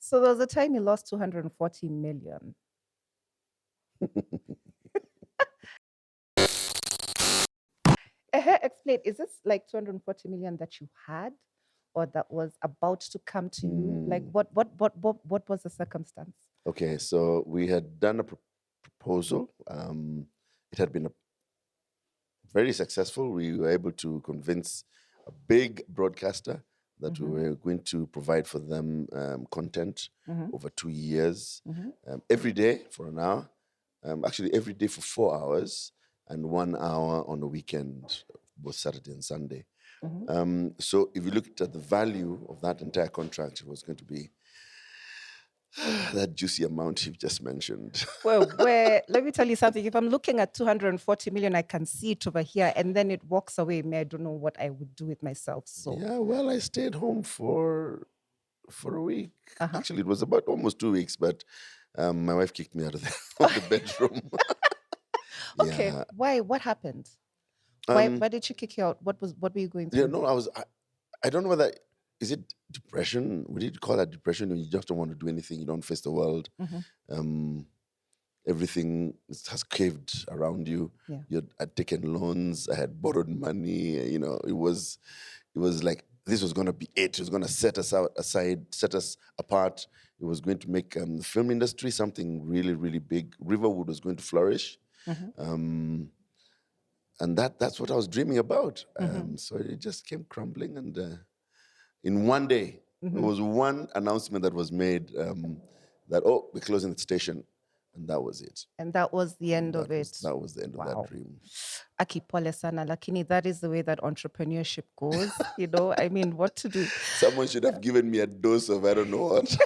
So there was a time you lost 240 million. Explain, is this like 240 million that you had or that was about to come to you? Like what was the circumstance? Okay, so we had done a proposal. It had been very successful. We were able to convince a big broadcaster that we were going to provide for them content over 2 years, every day for an hour, actually every day for 4 hours, and 1 hour on the weekend, both Saturday and Sunday. So if you looked at the value of that entire contract, it was going to be that juicy amount you've just mentioned. Well, let me tell you something. If I'm looking at 240 million, I can see it over here, and then it walks away. I don't know what I would do with myself. So Yeah, well, I stayed home for a week. Actually, it was about almost 2 weeks, but my wife kicked me out of of the bedroom. okay, Yeah. why? What happened? Why did she kick you out? What were you going through? Yeah, no, I don't know whether, is it depression? Would you call that depression when you just don't want to do anything, you don't face the world? Everything has caved around you. Yeah. I'd taken loans, I had borrowed money, it was like this was going to be it. It was going to set us aside, set us apart. It was going to make the film industry something really, really big. Riverwood was going to flourish. And that's what I was dreaming about. So it just came crumbling. And in one day, there was one announcement that was made that, oh, we're closing the station. And that was it. And that was the end of it. That was the end of that dream. Aki pole sana, lakini that is the way that entrepreneurship goes. I mean, what to do? Someone should have given me a dose of I don't know what.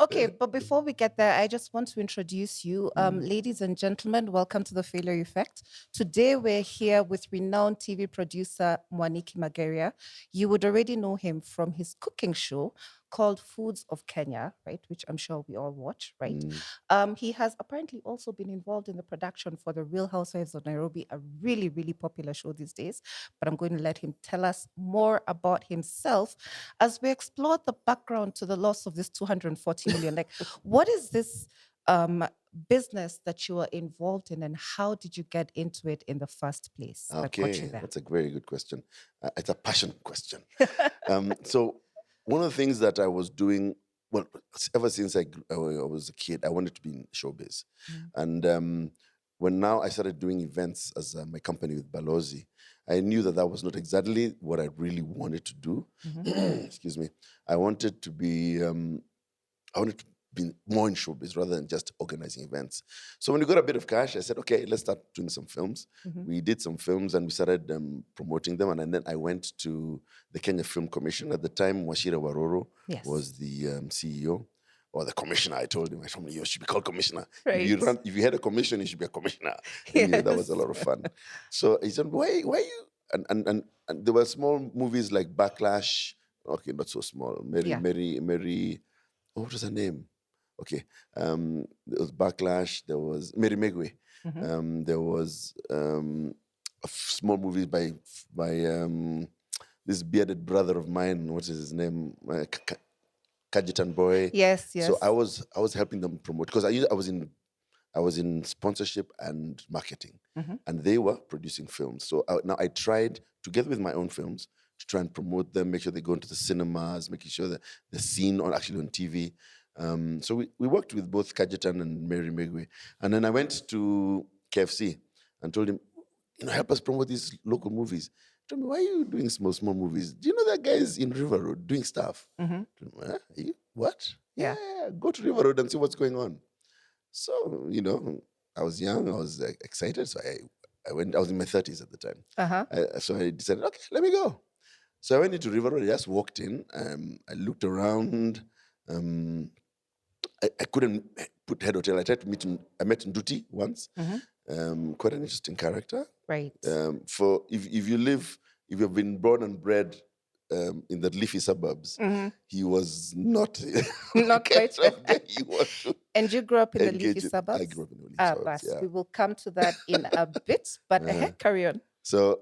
Okay, but before we get there, I just want to introduce you. Ladies and gentlemen, welcome to The Failure Effect. Today, we're here with renowned TV producer Mwaniki Mageria. You would already know him from his cooking show called Foods of Kenya, right? Which I'm sure we all watch, right? He has apparently also been involved in the production for the Real Housewives of Nairobi, a really, really popular show these days. But I'm going to let him tell us more about himself as we explore the background to the loss of this 240 million. Like, what is this business that you are involved in, and how did you get into it in the first place? Okay, that's a very good question. It's a passion question. So one of the things that I was doing, well, ever since I was a kid, I wanted to be in showbiz. And when now I started doing events as my company with Balozi, I knew that was not exactly what I really wanted to do. Excuse me. I wanted to be more in showbiz rather than just organizing events. So when we got a bit of cash, I said, okay, let's start doing some films. We did some films and we started promoting them. And then I went to the Kenya Film Commission. At the time, Washira Waroro was the CEO. Or the commissioner. I told him, you should be called commissioner. Right. If you had a commission, you should be a commissioner. Yes. That was a lot of fun. So he said, why you? And there were small movies like Backlash. Okay, not so small. Mary, what was her name? Okay, there was Backlash. There was Mary Megwe. There was small movies by this bearded brother of mine. What is his name? Kajitan Boy. Yes. So I was helping them promote because I was in sponsorship and marketing, and they were producing films. So now I tried together with my own films to try and promote them, make sure they go into the cinemas, making sure that they're seen on TV. So we worked with both Kajitan and Mary Megwe, and then I went to KFC and told him, help us promote these local movies. Told me, why are you doing small movies? Do you know that guy is in Riverwood doing stuff? What? Yeah, go to Riverwood and see what's going on. So, I was young, I was excited, so I went. I was in my 30s at the time. So I decided, okay, let me go. So I went into Riverwood, I just walked in, I looked around, I couldn't put head hotel. I tried to I met Nduti once, quite an interesting character. Right. If you've been born and bred in the leafy suburbs, he was not quite. He was. And you grew up in the leafy suburbs? I grew up in the leafy suburbs. Yeah. We will come to that in a bit, but carry on. So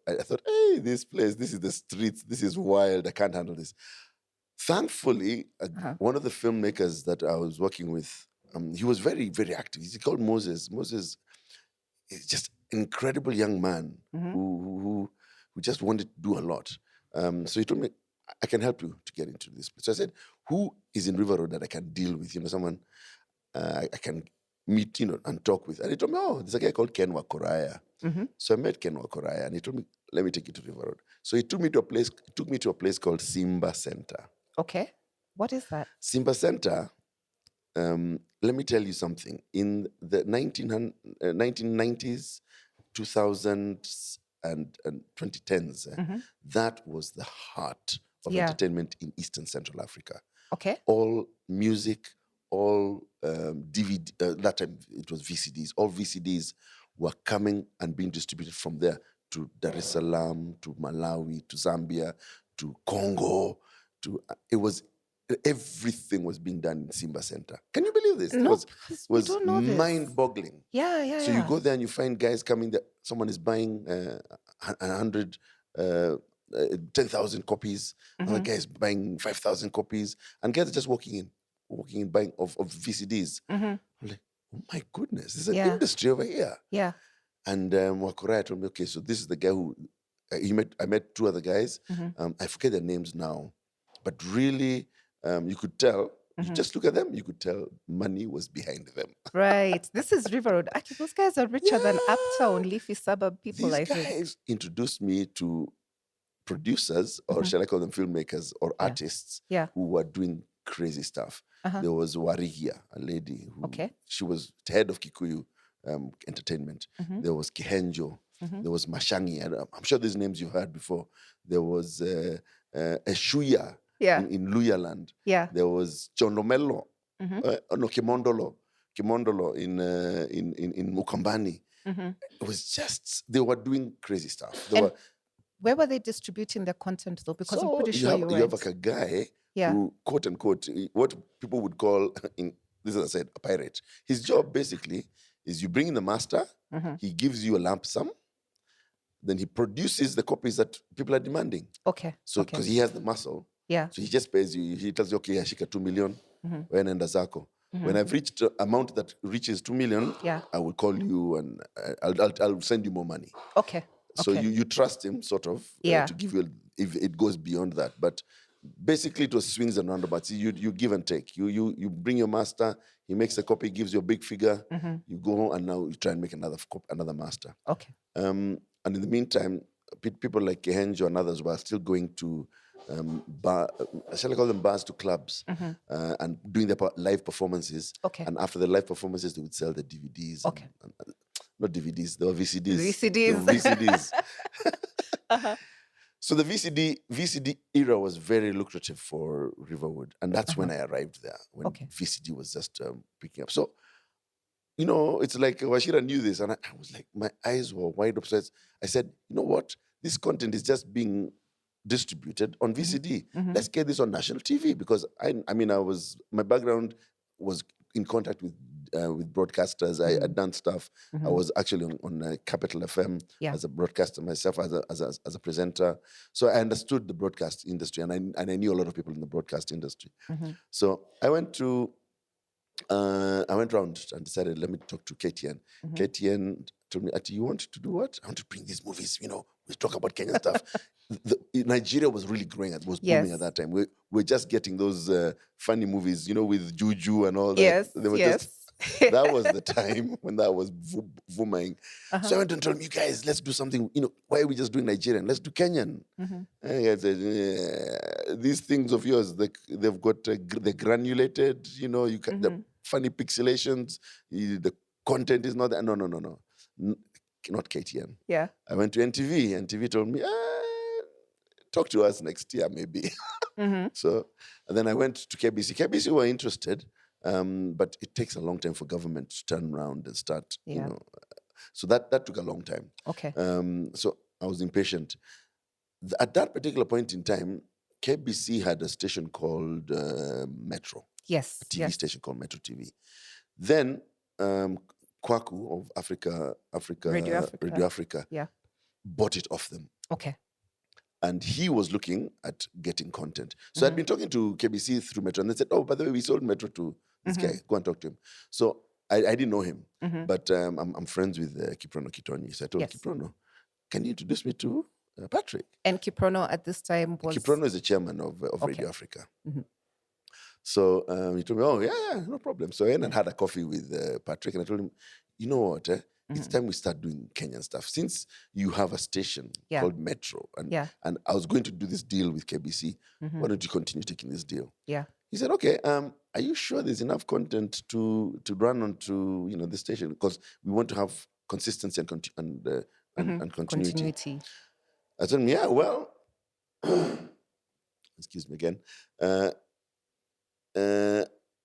I thought, hey, this place, this is the streets, this is wild. I can't handle this. Thankfully, one of the filmmakers that I was working with, he was very, very active. He's called Moses. Moses is just an incredible young man who just wanted to do a lot. So he told me, I can help you to get into this place. So I said, who is in Riverwood that I can deal with? Someone I can meet, and talk with. And he told me, oh, there's a guy called Ken Wakoraya. So I met Ken Wakoraya, and he told me, let me take you to Riverwood. So he took me to a place called Simba Center. Okay. What is that? Simba Center, let me tell you something. In the 1990s, 2000s, and 2010s, that was the heart of entertainment in Eastern Central Africa. Okay. All music, all DVD, that time it was VCDs, all VCDs were coming and being distributed from there to Dar es Salaam, to Malawi, to Zambia, to Congo, everything was being done in Simba Center. Can you believe this? No, It was mind-boggling. Yeah. So you go there and you find guys coming there. Someone is buying 10,000 copies. Another guy is buying 5,000 copies. And guys are just walking in, buying of VCDs. I'm like, oh my goodness, there's an industry over here. Yeah. And Wakoraya told me, okay, so this is the guy who I met two other guys. I forget their names now, but really, you could tell. You just look at them, you could tell money was behind them. Right. This is Riverwood. Actually, those guys are richer than uptown, leafy suburb people, These guys introduced me to producers, or shall I call them filmmakers or artists, who were doing crazy stuff. There was Warigia, a lady who she was head of Kikuyu Entertainment. There was Kihenjo. There was Mashangi. I'm sure these names you've heard before. There was Eshuya in Luyaland. There was Chondomelo. No, Kimondolo in Mukambani. It was just, they were doing crazy stuff. Where were they distributing their content though? Because I'm pretty sure you have like a guy who, quote unquote, what people would call, this is, I said, a pirate. His job basically is you bring in the master, he gives you a lump sum, then he produces the copies that people are demanding. Okay. So because he has the muscle, so he just pays you. He tells you, okay, Ashika 2 million, when and Zako. When I've reached an amount that reaches 2 million, I will call you and I'll send you more money. Okay. So you trust him, sort of, to give you, if it goes beyond that. But basically, it was swings and roundabouts. You give and take. You bring your master, he makes a copy, gives you a big figure, you go home, and now you try and make another master. Okay. And in the meantime, people like Kehenjo and others were still going to shall I call them bars, to clubs, and doing their live performances. Okay. And after the live performances, they would sell the DVDs. Okay. Not DVDs, they were VCDs. VCDs. So the VCD era was very lucrative for Riverwood. And that's when I arrived there, when VCD was just picking up. So, it's like Washira knew this. And I was like, my eyes were wide open. So I said, you know what? This content is just being distributed on VCD. Let's get this on national TV, because my background was in contact with broadcasters. I had done stuff. I was actually on Capital FM as a broadcaster myself, as a presenter. So I understood the broadcast industry, and I knew a lot of people in the broadcast industry. So I went around and decided, let me talk to KTN. KTN told me, Ati, you want to do what? I want to bring these movies, we talk about Kenyan stuff. Nigeria was really growing, it was booming at that time. We're just getting those funny movies, with Juju and all that. Yes, that was the time when that was booming. So I went and told them, you guys, let's do something, why are we just doing Nigerian? Let's do Kenyan. And I said, these things of yours, they've got the granulated, you can, the funny pixelations, the content is not that. No. Not KTN. Yeah. I went to NTV. NTV told me, talk to us next year, maybe. So, and then I went to KBC. KBC were interested, but it takes a long time for government to turn around and start, So that took a long time. Okay. So I was impatient. At that particular point in time, KBC had a station called Metro. Yes. A TV station called Metro TV. Then Kwaku of Radio Africa, bought it off them. Okay. And he was looking at getting content. So I'd been talking to KBC through Metro, and they said, "Oh, by the way, we sold Metro to this guy. Go and talk to him." So I didn't know him, but I'm friends with Kiprono Kitonyi. So I told Kiprono, "Can you introduce me to Patrick?" And Kiprono at this time was... Kiprono is the chairman of Radio Africa. So he told me, "Oh, yeah, no problem." So I went and had a coffee with Patrick, and I told him, "You know what? It's time we start doing Kenyan stuff. Since you have a station called Metro, and I was going to do this deal with KBC, why don't you continue taking this deal?" Yeah. He said, "Okay, are you sure there's enough content to run onto the station? Because we want to have consistency and continuity." I told him, "Yeah, well," excuse me again.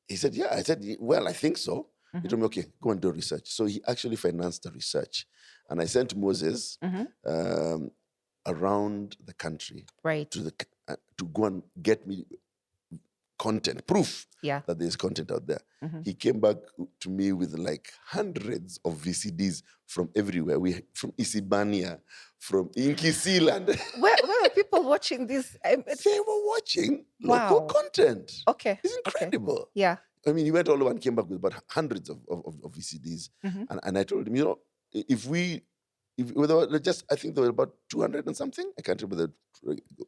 He said, "Yeah." I said, "Well, I think so." He told me, "Okay, go and do research." So he actually financed the research. And I sent Moses around the country to go and get me content, proof that there's content out there. He came back to me with like hundreds of VCDs from everywhere. From Isibania, from Inkisiland. Where are people watching this? They were watching local content. Okay. It's incredible. Okay. Yeah. I mean, he went all over and came back with about hundreds of VCDs. And I told him, I think there were about 200 and something. I can't remember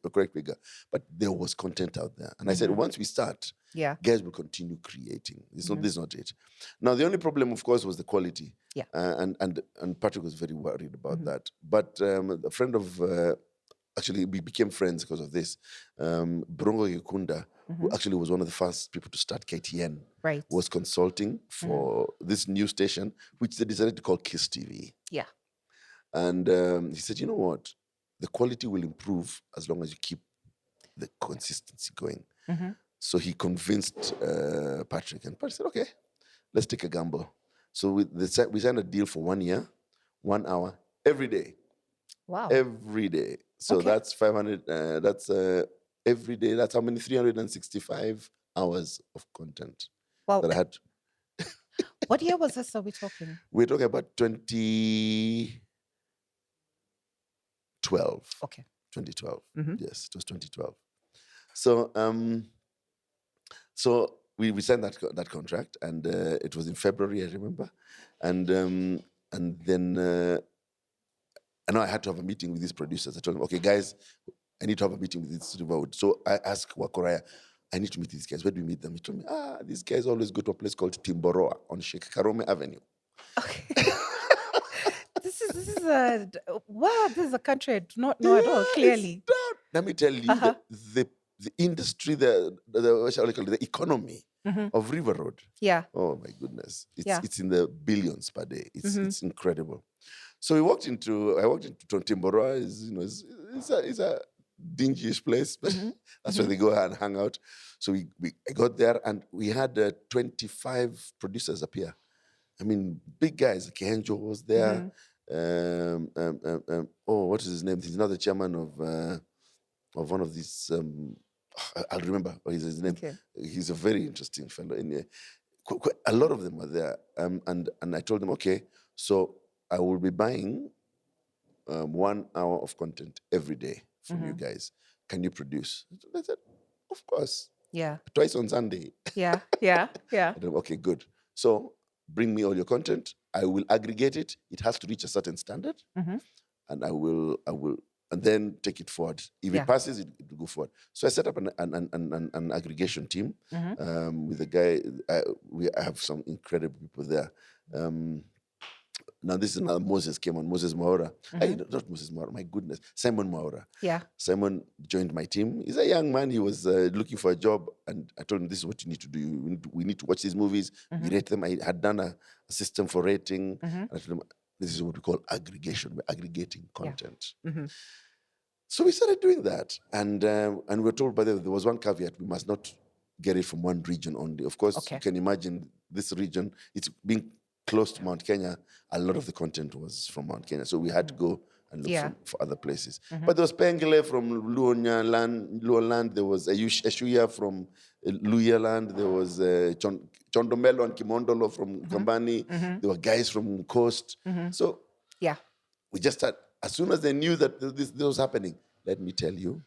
the correct figure. But there was content out there. And I said, once we start, guys will continue creating. This is not it. Now, the only problem, of course, was the quality. Yeah. And Patrick was very worried about that. But a friend of... actually, we became friends because of this. Brongo Yukunda, who actually was one of the first people to start KTN, was consulting for this new station, which they decided to call Kiss TV. Yeah. And he said, "You know what? The quality will improve as long as you keep the consistency going." So he convinced Patrick, and Patrick said, "Okay, let's take a gamble." So we signed a deal for 1 year, 1 hour, every day. Wow. Every day. So that's 500, that's every day. That's how many? 365 hours of content that I had. What year was this, are we talking? We're talking about 2012. Okay. 2012. Yes, it was 2012. So so we signed that contract, and it was in February, I remember. And then I know I had to have a meeting with these producers. I told them, "Okay, guys, I need to have a meeting with this Riverwood." So I asked Wakoraya, "I need to meet these guys. Where do we meet them?" He told me, "These guys always go to a place called Timboroa on Sheikh Karome Avenue." Okay. This is a country I do not know at all, clearly. Let me tell you, the industry, the economy of Riverwood. Yeah. Oh my goodness. It's in the billions per day. It's incredible. So I walked into Timboroa. It's a dingy-ish place, but that's where they go and hang out. So I got there, and we had 25 producers appear. I mean, big guys. Kenjo was there. What is his name? He's not the chairman of one of these. I'll remember what is his name. Okay. He's a very interesting fellow. A lot of them were there, and I told them, "Okay, so I will be buying 1 hour of content every day from you guys. Can you produce?" I said, "Of course." Yeah. Twice on Sunday. Yeah. Okay, good. So bring me all your content. I will aggregate it. It has to reach a certain standard, and I will, and then take it forward. If it passes, it will go forward. So I set up an aggregation team with a guy. I have some incredible people there. Now, this is now Moses came on, Moses Maura. Not Moses Maura, my goodness, Simon Maura. Yeah. Simon joined my team. He's a young man. He was looking for a job, and I told him, "This is what you need to do. We need to watch these movies. We rate them." I had done a system for rating. And I told him, "This is what we call aggregation. We're aggregating content." So we started doing that. And we were told, by the way, there was one caveat: we must not get it from one region only. Of course, you can imagine this region, it's being close to Mount Kenya. A lot of the content was from Mount Kenya. So we had to go and look for other places. But there was Pengele from Luo land. There was Eshuya from Luya land. There was Chondomelo and Kimondolo from Kambani. There were guys from Coast. So we just had, as soon as they knew that this was happening, let me tell you,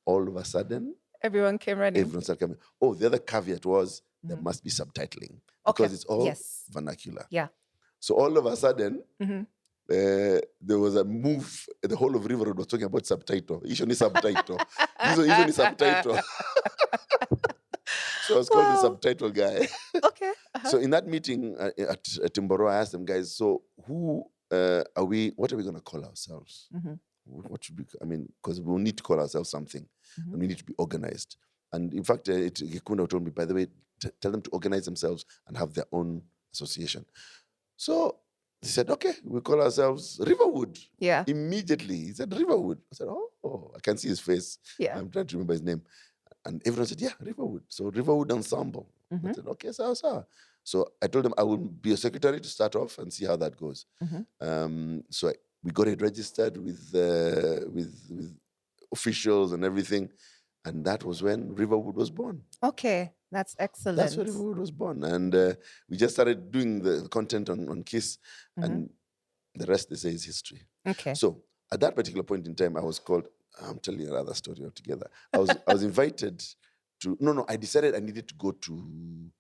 all of a sudden, Everyone came running. everyone started coming. Oh, the other caveat was there must be subtitling because it's all vernacular. Yeah. So all of a sudden, there was a move. The whole of Riverwood was talking about subtitle. Usually subtitle. Usually subtitle. So I was called the subtitle guy. Okay. So in that meeting at Timboro, I asked them, guys, so who are we? What are we going to call ourselves? What should we? I mean, because we will need to call ourselves something, and we need to be organized. And in fact, Gikundo told me, by the way, tell them to organize themselves and have their own association. So he said, okay, we'll call ourselves Riverwood. Yeah. Immediately, he said Riverwood. I said, oh, I can see his face. Yeah. I'm trying to remember his name. And everyone said, yeah, Riverwood. So Riverwood Ensemble. I said, okay, so I told them I will be a secretary to start off and see how that goes. So we got it registered with officials and everything. And that was when Riverwood was born. Okay, that's excellent. That's when Riverwood was born. And we just started doing the content on KISS. And the rest, they say, is history. Okay. So at that particular point in time, I was called, I'm telling you another story altogether. I was invited to, I decided I needed to go to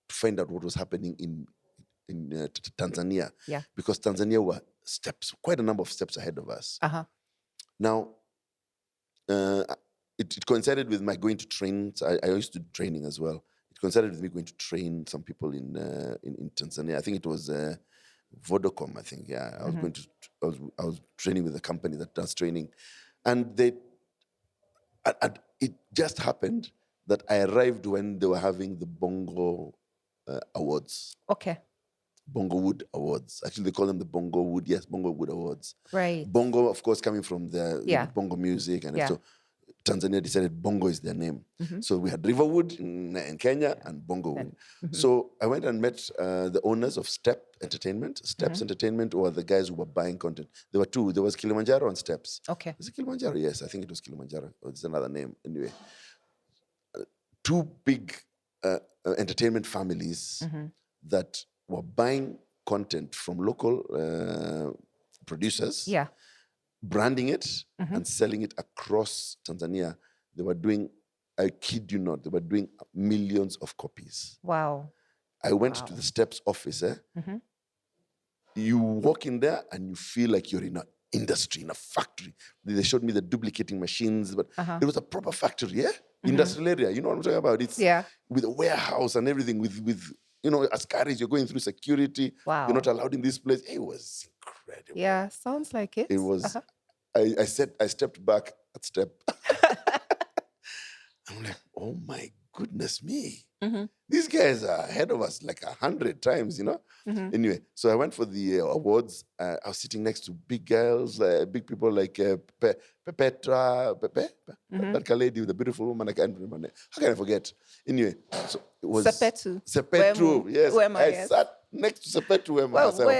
find out what was happening in Tanzania. Yeah. Because Tanzania were quite a number of steps ahead of us. Now, it coincided with my going to train. So I used to do training as well. It coincided with me going to train some people in Tanzania. I think it was Vodacom, I think. Yeah, I was training with a company that does training. And it just happened that I arrived when they were having the Bongo Awards. Okay. Bongo Wood Awards. Actually, they call them the Bongo Wood. Yes, Bongo Wood Awards. Right. Bongo, of course, coming from the bongo music. And so Tanzania decided Bongo is their name. So we had Riverwood in Kenya and Bongo Wood. So I went and met the owners of Step Entertainment. Steps Entertainment were the guys who were buying content. There were two. There was Kilimanjaro and Steps. Okay. Was it Kilimanjaro? Yes, I think it was Kilimanjaro. Or it's another name. Anyway, two big entertainment families that were buying content from local producers. Yeah. Branding it and selling it across Tanzania. They were doing, I kid you not, they were doing millions of copies. Wow. I went to the Steps office. You walk in there and you feel like you're in an industry, in a factory. They showed me the duplicating machines, but it was a proper factory, industrial area. You know what I'm talking about? It's with a warehouse and everything, with as carriage, you're going through security. Wow. You're not allowed in this place. It was incredible. Yeah, sounds like it. It was. I stepped back at Step. I'm like, oh my goodness me. These guys are ahead of us like 100 times, Anyway, so I went for the awards. I was sitting next to big girls, big people like Petra, that lady with the beautiful woman. I can't remember her name. How can I forget? Anyway, so it was Sepetu. Yes, I sat next to Sepetu Wema myself.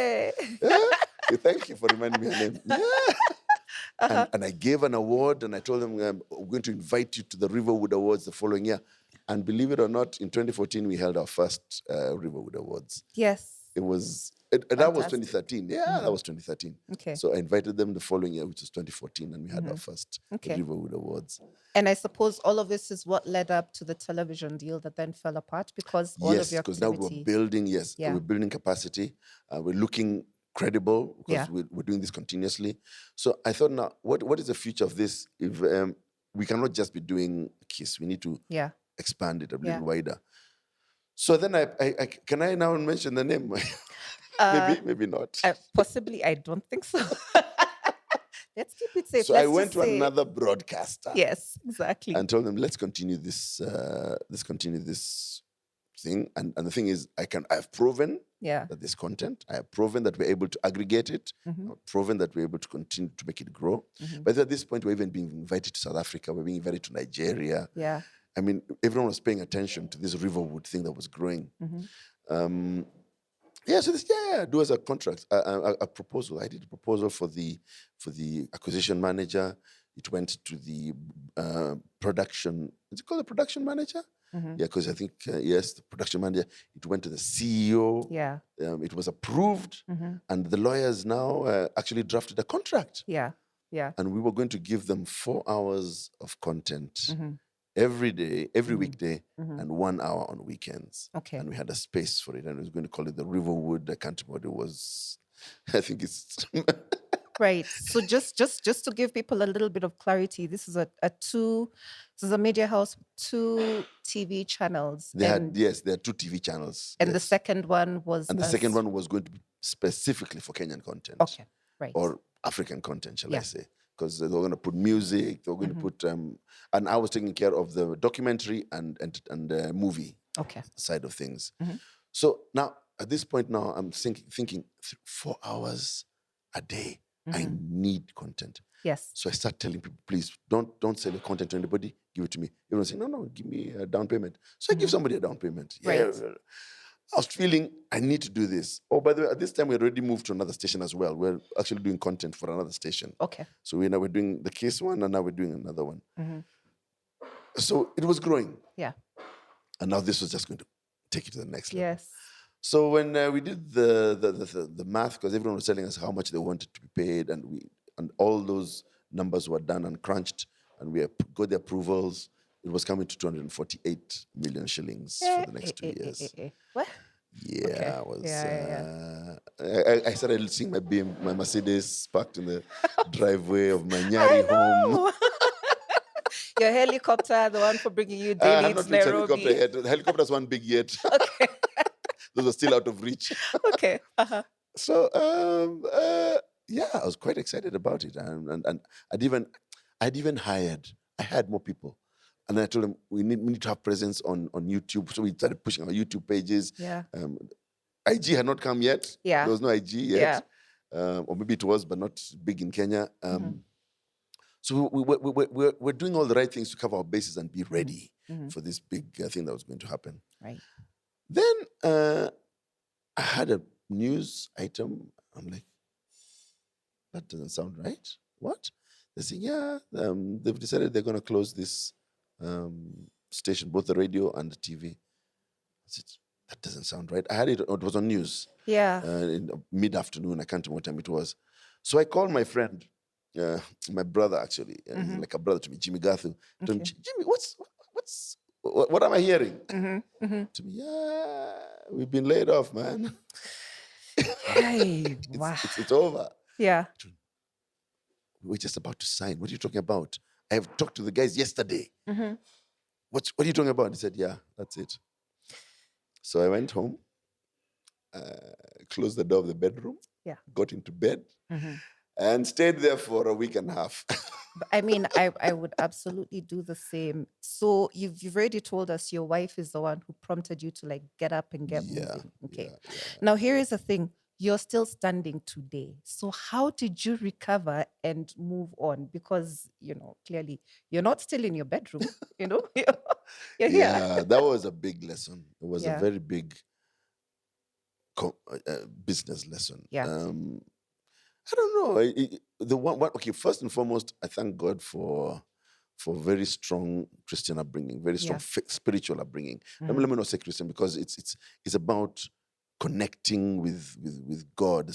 Yeah? Thank you for reminding me her name. Yeah. And I gave an award, and I told them, we're going to invite you to the Riverwood Awards the following year. And believe it or not, in 2014, we held our first Riverwood Awards. Yes. It was, that was 2013. Yeah, that was 2013. Okay. So I invited them the following year, which was 2014, and we had our first Riverwood Awards. And I suppose all of this is what led up to the television deal that then fell apart because all of your activity. Yes, because now we're building, we're building capacity. We're looking credible because we're doing this continuously. So I thought, now, what is the future of this? If we cannot just be doing KISS, we need to expand it a little wider. So then can I now mention the name? Maybe not. Possibly, I don't think so. Let's keep it safe. So I went to another broadcaster. Yes, exactly. And told them, let's continue this. Let's continue this thing. And the thing is, I've proven that there's content. I have proven that we're able to aggregate it. I've proven that we're able to continue to make it grow. But at this point, we're even being invited to South Africa. We're being invited to Nigeria. Yeah. I mean, everyone was paying attention to this Riverwood thing that was growing. So this, do as a contract, a proposal. I did a proposal for the acquisition manager. It went to the production. Is it called the production manager? Yeah, because I think the production manager. It went to the CEO. Yeah. It was approved, and the lawyers now actually drafted a contract. Yeah. Yeah. and we were going to give them 4 hours of content Mm-hmm. every day, every Mhm. weekday, Mhm. and 1 hour on weekends. Okay. And we had a space for it, and we was going to call it the Riverwood. I can't remember what it was. I think it's Right. So just to give people a little bit of clarity, this is this is a media house with 2 TV channels, they had there are 2 TV channels. and the Yes. second one was And the second one was going to be specifically for Kenyan content. Okay. Right. Or African content, shall I Yeah. say? Because they were going to put music, they were going to put, and I was taking care of the documentary and movie Okay. side of things. Mhm. So now, at this point now, I'm thinking 4 hours a day. I need content. Yes. So I start telling people, please don't sell your content to anybody. Give it to me. Everyone saying, no, give me a down payment. So I give somebody a down payment. Yeah. Right. I was feeling I need to do this. Oh, by the way, at this time we already moved to another station as well. We're actually doing content for another station. Okay. So we're doing the case one, and now we're doing another one. Mhm. So it was growing, Yeah. and now this was just going to take it to the next level. Yes. So when we did the math, because everyone was telling us how much they wanted to be paid, and all those numbers were done and crunched, and we got the approvals. It was coming to 248 million shillings for the next 2 years. What? Yeah, Okay. I was. Yeah. I started seeing my Mercedes parked in the driveway of my Nyari home. Your helicopter, the one for bringing you I daily have to not reached helicopter Nairobi. yet. The helicopter's one big yet. Okay. Those are still out of reach. Okay. Uh-huh. So yeah, I was quite excited about it, and I'd even hired. I had more people, and I told them we need to have presence on YouTube. So we started pushing our YouTube pages. Yeah. IG had not come yet. Yeah. There was no IG yet, or maybe it was, but not big in Kenya. So we're doing all the right things to cover our bases and be ready for this big thing that was going to happen. Right. Then I had a news item. I'm like, that doesn't sound right. What? They say, yeah, they've decided they're going to close this station, both the radio and the TV. I said, that doesn't sound right. I had it was on news. Yeah. In mid-afternoon. I can't remember what time it was. So I called my friend, my brother actually, he's like a brother to me, Jimmy Gathu. Told him, Jimmy, what am I hearing? To me, yeah, we've been laid off, man. Hey, wow. It's over. Yeah. We're just about to sign. What are you talking about? I have talked to the guys yesterday. What are you talking about? He said, yeah, that's it. So I went home, closed the door of the bedroom, got into bed, and stayed there for a week and a half. I mean, I would absolutely do the same. So you've already told us your wife is the one who prompted you to like get up and get moving. Okay. Yeah. Now here is the thing. You're still standing today. So how did you recover and move on? Because, clearly you're not still in your bedroom, you're here. Yeah, that was a big lesson. It was a very big business lesson. Yeah. I don't know. Okay, first and foremost, I thank God for very strong Christian upbringing, very strong spiritual upbringing. Let me not say Christian, because it's about connecting with God, the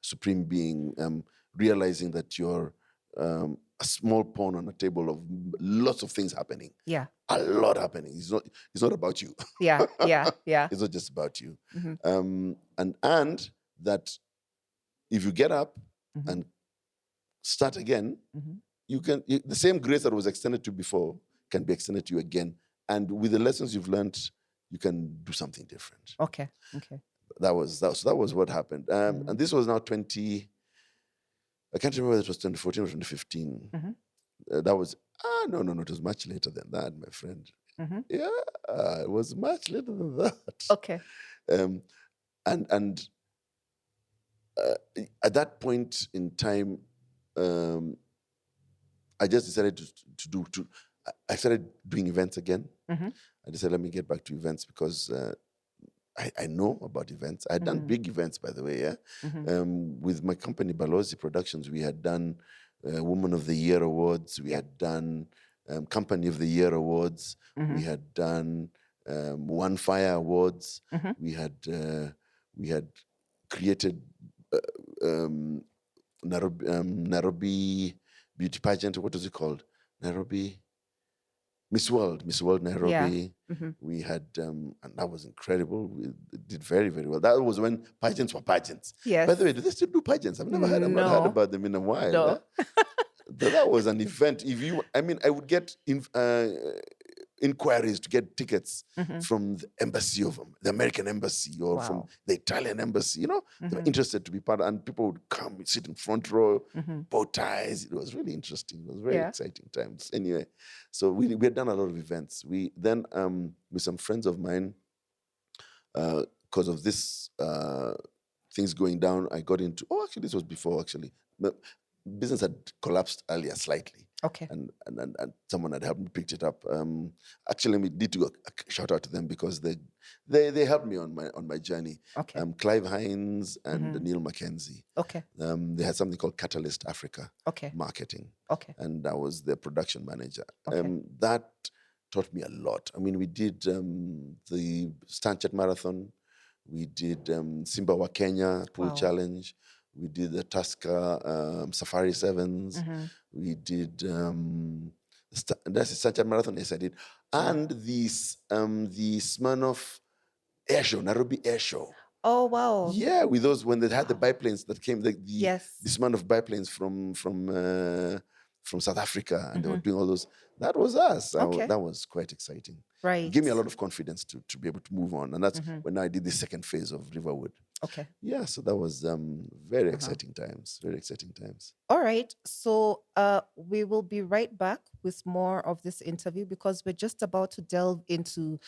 supreme being, realizing that you're a small pawn on a table of lots of things happening. Yeah. A lot happening. It's not about you. Yeah. It's not just about you. And that if you get up and start again, the same grace that was extended to you before can be extended to you again. And with the lessons you've learned, you can do something different. Okay. That was what happened. And this was now I can't remember whether it was 2014 or 2015. That was, no, it was much later than that, my friend. Yeah, it was much later than that. Okay. And at that point in time, I just decided I started doing events again. I decided, let me get back to events, because I know about events. I had done big events, by the way, with my company, Balozi Productions. We had done Woman of the Year Awards. We had done Company of the Year Awards. We had done One Fire Awards. We had created Nairobi beauty pageant. What was it called? Nairobi Miss World Yeah. Nairobi. Mm-hmm. We had, and that was incredible. We did very, very well. That was when pageants were pageants. Yes. By the way, do they still do pageants? I've not heard No. about them in a while. No. That was an event. I would get inquiries to get tickets from the embassy of the American embassy or from Wow. the Italian embassy. They were interested to be part of, and people would come and sit in front row, bow ties. It was really interesting. It was very exciting times. Anyway, so we had done a lot of events. We then, with some friends of mine, because of this things going down, I got into, actually, this was before, actually. But business had collapsed earlier slightly. Okay. And someone had helped me pick it up. Actually, we need to go shout out to them because they helped me on my journey. Okay. Clive Hines and Neil Mackenzie. Okay. They had something called Catalyst Africa. Okay. Marketing. Okay. And I was the production manager. Okay. That taught me a lot. I mean, we did the Stanchart Marathon. We did Simba wa Kenya Pool Challenge. We did the Tusker Safari Sevens. We did that's the Stanchart Marathon. Yes, I did. And the Smirnoff Air Show, Nairobi Air Show. Oh wow! Yeah, with those when they had the biplanes that came, the Smirnoff biplanes from South Africa, and they were doing all those. That was us. That was quite exciting. Right. It gave me a lot of confidence to be able to move on, and that's when I did the second phase of Riverwood. Okay. Yeah, so that was very exciting times. Very exciting times. All right. So we will be right back with more of this interview because we're just about to delve into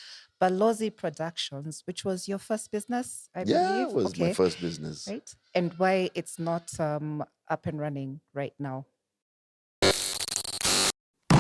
Balozi Productions, which was your first business, I believe. Yeah, it was my first business. Right. And why it's not up and running right now.